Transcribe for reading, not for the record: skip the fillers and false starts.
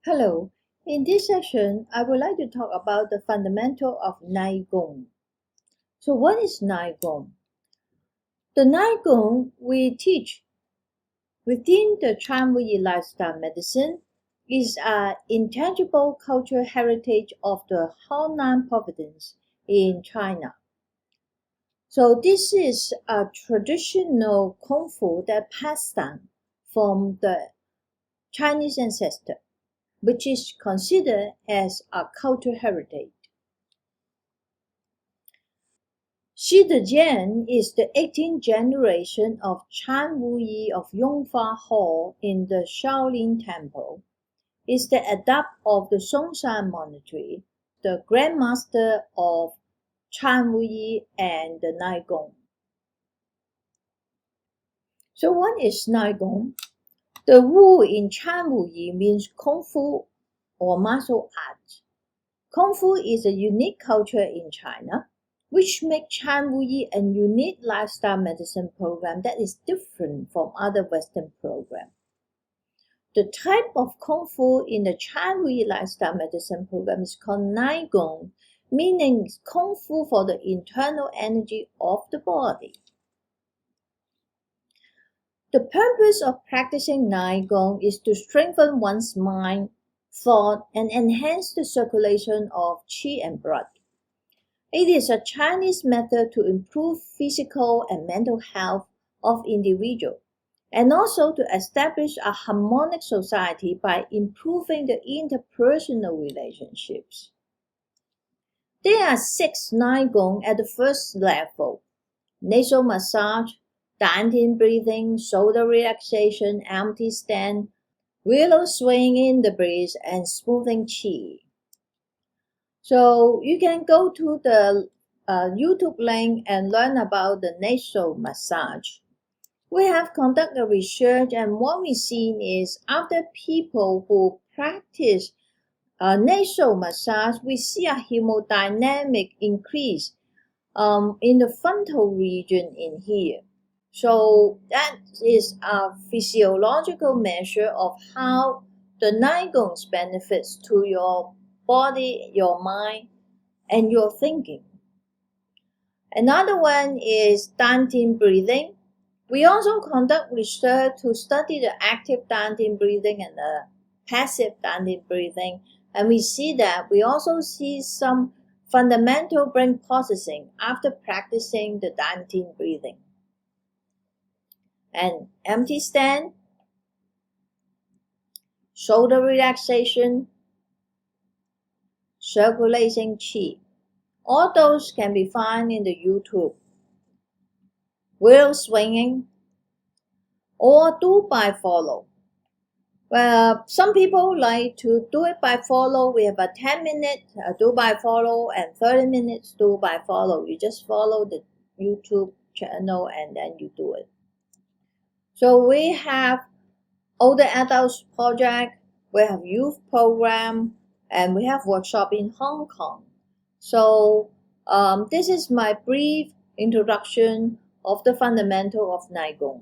Hello, in this session, I would like to talk about the fundamental of NeiGong. So what is NeiGong? The NeiGong we teach within the Chan Wu Yi lifestyle medicine is an intangible cultural heritage of the Haonan province in China. So this is a traditional kung fu that passed down from the Chinese ancestor, which is considered as a cultural heritage. Shi Dejian is the 18th generation of Chan Wu Yi of Yongfa Hall in the Shaolin Temple, is the adept of the Songshan Monastery, the grandmaster of Chan Wu Yi and the NeiGong. So what is NeiGong? The Wu in Chan Wu Yi means Kung Fu or martial arts. Kung Fu is a unique culture in China, which makes Chan Wu Yi a unique lifestyle medicine program that is different from other Western programs. The type of Kung Fu in the Chan Wu Yi lifestyle medicine program is called NeiGong, meaning Kung Fu for the internal energy of the body. The purpose of practicing NeiGong is to strengthen one's mind, thought, and enhance the circulation of qi and blood. It is a Chinese method to improve physical and mental health of individuals, and also to establish a harmonic society by improving the interpersonal relationships. There are 6 NeiGong at the first level: nasal massage, dantian breathing, shoulder relaxation, empty stand, willow swing in the breeze, and smoothing qi. So you can go to the YouTube link and learn about the nasal massage. We have conducted research, and what we've seen is after people who practice nasal massage, we see a hemodynamic increase in the frontal region in here. So that is a physiological measure of how the NeiGong's benefits to your body, your mind, and your thinking. Another one is dantian breathing. We also conduct research to study the active dantian breathing and the passive dantian breathing, and we see that we also see some fundamental brain processing after practicing the dantian breathing. And empty stand, shoulder relaxation, circulating qi. All those can be found in the YouTube. Wheel swinging or do by follow. Well, some people like to do it by follow. We have a 10-minute do by follow and 30 minutes do by follow. You just follow the YouTube channel and then you do it. So we have older adults project, we have youth program, and we have workshop in Hong Kong. So this is my brief introduction of the fundamental of NeiGong.